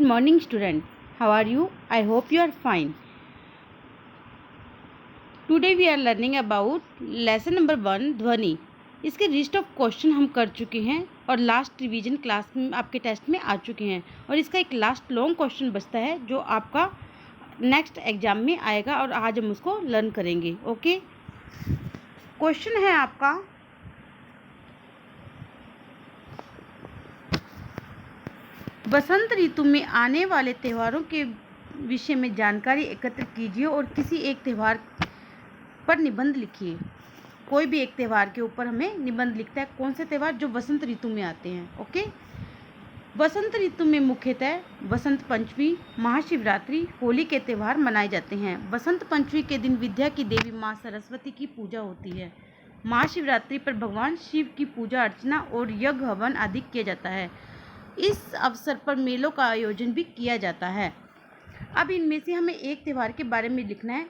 morning, student. How are you? I hope you are fine. Today we are learning about lesson number 1 ध्वनि. इसके list of question हम कर चुके हैं और लास्ट रिवीजन क्लास में आपके टेस्ट में आ चुके हैं और इसका एक लास्ट लॉन्ग क्वेश्चन बचता है जो आपका नेक्स्ट एग्जाम में आएगा और आज हम उसको लर्न करेंगे. ओके, क्वेश्चन है आपका, बसंत ऋतु में आने वाले त्योहारों के विषय में जानकारी एकत्र कीजिए और किसी एक त्यौहार पर निबंध लिखिए. कोई भी एक त्यौहार के ऊपर हमें निबंध लिखता है. कौन से त्यौहार? जो बसंत ऋतु में आते हैं. ओके, बसंत ऋतु में मुख्यतः बसंत पंचमी, महाशिवरात्रि, होली के त्यौहार मनाए जाते हैं. बसंत पंचमी के दिन विद्या की देवी माँ सरस्वती की पूजा होती है. महाशिवरात्रि पर भगवान शिव की पूजा अर्चना और यज्ञ हवन आदि किया जाता है. इस अवसर पर मेलों का आयोजन भी किया जाता है. अब इनमें से हमें एक त्यौहार के बारे में लिखना है.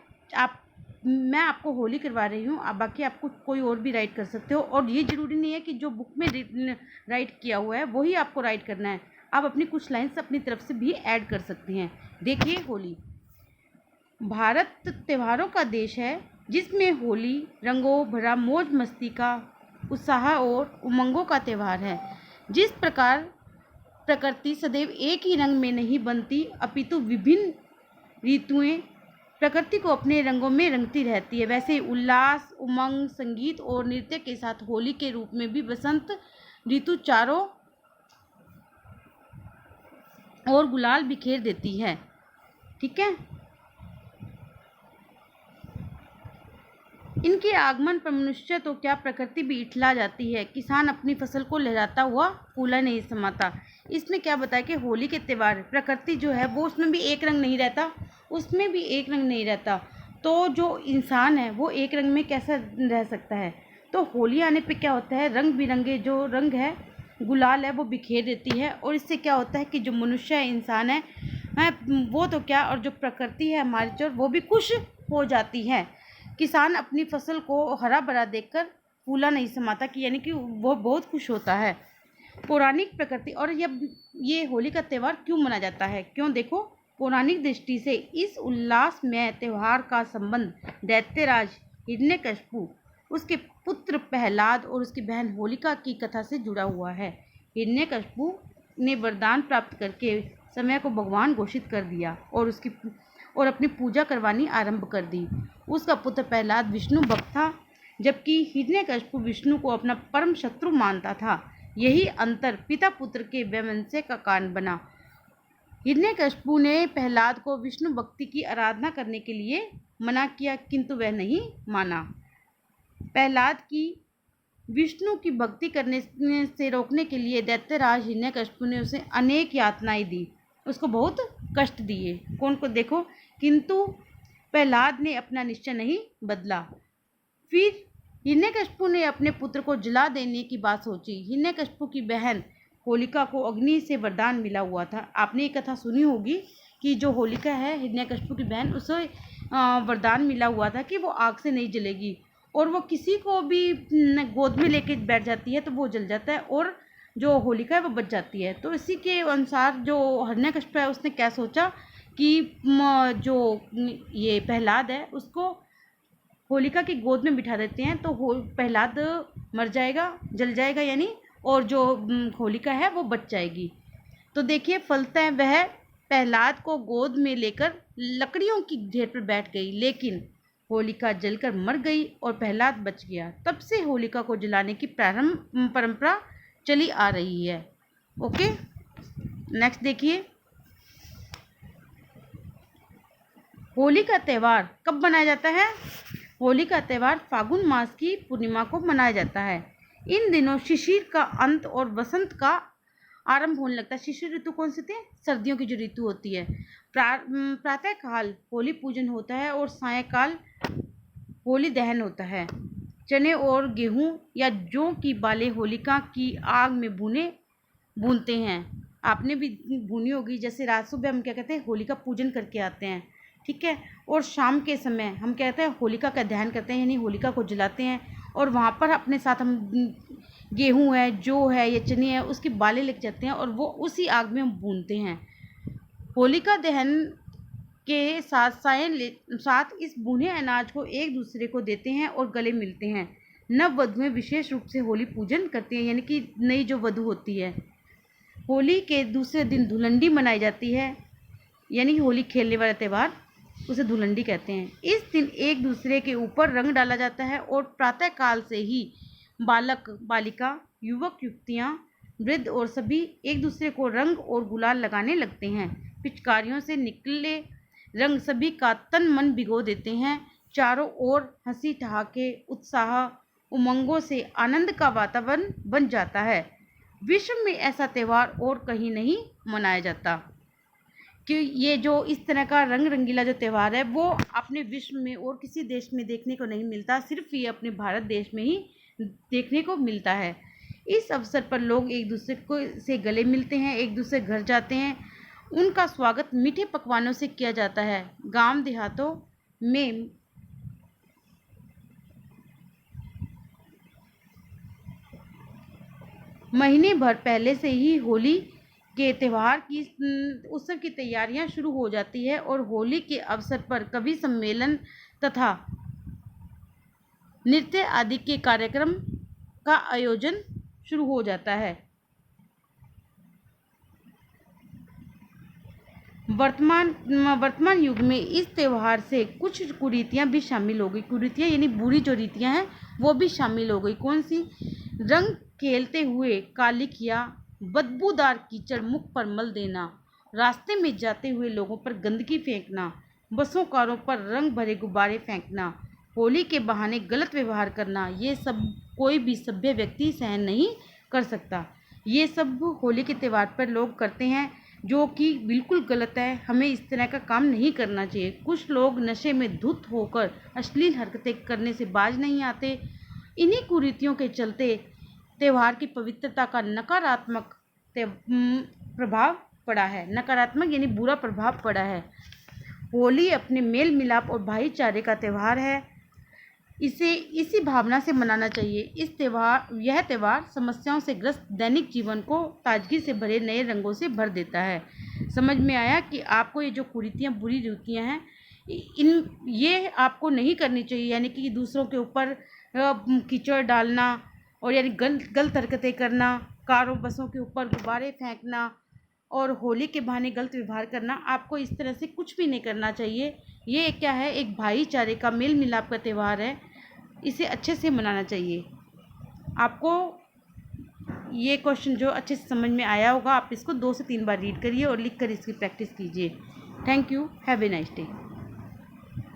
मैं आपको होली करवा रही हूँ, अब बाकी आपको कोई और भी राइट कर सकते हो और ये ज़रूरी नहीं है कि जो बुक में राइट किया हुआ है वही आपको राइट करना है. आप अपनी कुछ लाइन्स अपनी तरफ से भी ऐड कर सकते हैं. देखिए, होली. भारत त्योहारों का देश है जिसमें होली रंगों भरा मौज मस्ती का, उत्साह और उमंगों का त्यौहार है. जिस प्रकार प्रकृति सदैव एक ही रंग में नहीं बनती अपितु विभिन्न ऋतुएं प्रकृति को अपने रंगों में रंगती रहती है, वैसे ही उल्लास, उमंग, संगीत और नृत्य के साथ होली के रूप में भी बसंत ऋतु चारों और गुलाल बिखेर देती है. ठीक है, इनके आगमन पर मनुष्य तो क्या प्रकृति भी इठला जाती है. किसान अपनी फसल को लहराता हुआ फूला नहीं समाता. इसमें क्या बताया कि होली के त्यौहार प्रकृति जो है वो उसमें भी एक रंग नहीं रहता, उसमें भी एक रंग नहीं रहता, तो जो इंसान है वो एक रंग में कैसा रह सकता है. तो होली आने पे क्या होता है, रंग बिरंगे जो रंग है, गुलाल है, वो बिखेर देती है और इससे क्या होता है कि जो मनुष्य है, इंसान है वो तो क्या, और जो प्रकृति है हमारी जो, वो भी खुश हो जाती है. किसान अपनी फसल को हरा भरा देखकर फूला नहीं समाता, कि यानी कि वो बहुत खुश होता है. पौराणिक प्रकृति. और ये होली का त्यौहार क्यों मनाया जाता है? क्यों? देखो, पौराणिक दृष्टि से इस उल्लासमय त्यौहार का संबंध दैत्यराज हिरण्यकशिपु, उसके पुत्र प्रहलाद और उसकी बहन होलिका की कथा से जुड़ा हुआ है. हिरण्यकशिपु ने वरदान प्राप्त करके समय को भगवान घोषित कर दिया और अपनी पूजा करवानी आरंभ कर दी. उसका पुत्र प्रहलाद विष्णु भक्त था, जबकि हिरण्यकशिपु विष्णु को अपना परम शत्रु मानता था. यही अंतर पिता पुत्र के वैमनस्य का कारण बना. हिरण्यकशिपु ने प्रहलाद को विष्णु भक्ति की आराधना करने के लिए मना किया, किंतु वह नहीं माना. प्रहलाद की विष्णु की भक्ति करने से रोकने के लिए दैत्यराज हिरण्यकशिपु ने उसे अनेक यातनाएं दी, उसको बहुत कष्ट दिए. कौन को? देखो, किंतु प्रहलाद ने अपना निश्चय नहीं बदला. फिर हिरण्यकशिपु ने अपने पुत्र को जला देने की बात सोची. हिरण्यकशिपु की बहन होलिका को अग्नि से वरदान मिला हुआ था. आपने ये कथा सुनी होगी कि जो होलिका है, हिरण्यकशिपु की बहन, उसे वरदान मिला हुआ था कि वो आग से नहीं जलेगी और वो किसी को भी गोद में लेके बैठ जाती है तो वो जल जाता है और जो होलिका है वो बच जाती है. तो इसी के अनुसार जो हिरण्यकशिपु है उसने क्या सोचा कि जो ये प्रहलाद है उसको होलिका की गोद में बिठा देते हैं तो प्रहलाद मर जाएगा, जल जाएगा यानी, और जो होलिका है वो बच जाएगी. तो देखिए, फलतः वह प्रहलाद को गोद में लेकर लकड़ियों की ढेर पर बैठ गई, लेकिन होलिका जलकर मर गई और प्रहलाद बच गया. तब से होलिका को जलाने की परंपरा चली आ रही है. ओके, नेक्स्ट देखिए, होली का त्यौहार कब मनाया जाता है? होली का त्यौहार फागुन मास की पूर्णिमा को मनाया जाता है. इन दिनों शिशिर का अंत और वसंत का आरंभ होने लगता है. शिशिर ऋतु कौन से थे? सर्दियों की जो ऋतु होती है. प्रातः काल होली पूजन होता है और सायंकाल होली दहन होता है. चने और गेहूं या जौ की बालें होलिका की आग में भूनते हैं. आपने भी भूनी होगी. जैसे रात सुबह हम क्या कहते हैं, होलिका पूजन करके आते हैं. ठीक है, और शाम के समय हम कहते हैं होलिका का दहन करते हैं, यानी होलिका को जलाते हैं और वहाँ पर अपने साथ हम गेहूँ है, जौ है या चने है, उसकी बालें लेके जाते हैं और वो उसी आग में हम भूनते हैं. होलिका दहन के साथ इस भुने अनाज को एक दूसरे को देते हैं और गले मिलते हैं। नव वधुएं विशेष रूप से होली पूजन करती हैं, यानी कि नई जो वधु होती है। होली के दूसरे दिन धुलंडी मनाई जाती है, यानी होली खेलने वाला त्यौहार, उसे धुलंडी कहते हैं। इस दिन एक दूसरे के ऊपर रंग डाला जाता है और प्रातःकाल से ही बालक बालिका, युवक युवतियाँ, वृद्ध और सभी एक दूसरे को रंग और गुलाल लगाने लगते हैं। पिचकारियों से निकले रंग सभी का तन मन भिगो देते हैं। चारों ओर हंसी ठहाके, उत्साह, उमंगों से आनंद का वातावरण बन जाता है। विश्व में ऐसा त्यौहार और कहीं नहीं मनाया जाता, कि ये जो इस तरह का रंग रंगीला जो त्यौहार है वो अपने विश्व में और किसी देश में देखने को नहीं मिलता, सिर्फ ये अपने भारत देश में ही देखने को मिलता है। इस अवसर पर लोग एक दूसरे को से गले मिलते हैं, एक दूसरे घर जाते हैं, उनका स्वागत मीठे पकवानों से किया जाता है। गांव देहातों में महीने भर पहले से ही होली के त्यौहार की उत्सव की तैयारियां शुरू हो जाती है और होली के अवसर पर कवि सम्मेलन तथा नृत्य आदि के कार्यक्रम का आयोजन शुरू हो जाता है। वर्तमान युग में इस त्यौहार से कुछ कुरीतियां भी शामिल हो गई। कुरीतियां यानी बुरी जो रीतियां हैं वो भी शामिल हो गई। कौन सी? रंग खेलते हुए कालिक या बदबूदार कीचड़ मुख पर मल देना, रास्ते में जाते हुए लोगों पर गंदगी फेंकना, बसों कारों पर रंग भरे गुब्बारे फेंकना, होली के बहाने गलत व्यवहार करना, ये सब कोई भी सभ्य व्यक्ति सहन नहीं कर सकता। ये सब होली के त्यौहार पर लोग करते हैं, जो कि बिल्कुल गलत है। हमें इस तरह का काम नहीं करना चाहिए। कुछ लोग नशे में धुत होकर अश्लील हरकतें करने से बाज नहीं आते। इन्हीं कुरीतियों के चलते त्यौहार की पवित्रता का नकारात्मक प्रभाव पड़ा है। नकारात्मक यानी बुरा प्रभाव पड़ा है। होली अपने मेल मिलाप और भाईचारे का त्यौहार है। इसे इसी भावना से मनाना चाहिए। यह त्यौहार समस्याओं से ग्रस्त दैनिक जीवन को ताजगी से भरे नए रंगों से भर देता है। समझ में आया कि आपको ये जो कुरीतियाँ, बुरी रीतियाँ हैं, ये आपको नहीं करनी चाहिए। यानी कि दूसरों के ऊपर कीचड़ डालना और यानी गलत हरकतें करना, कारों बसों के ऊपर गुब्बारे फेंकना और होली के बहाने गलत व्यवहार करना, आपको इस तरह से कुछ भी नहीं करना चाहिए। ये क्या है? एक भाईचारे का, मेल मिलाप का त्यौहार है। इसे अच्छे से मनाना चाहिए। आपको ये क्वेश्चन जो अच्छे से समझ में आया होगा, आप इसको 2 से 3 बार रीड करिए और लिख कर इसकी प्रैक्टिस कीजिए। Thank you. Have a nice day.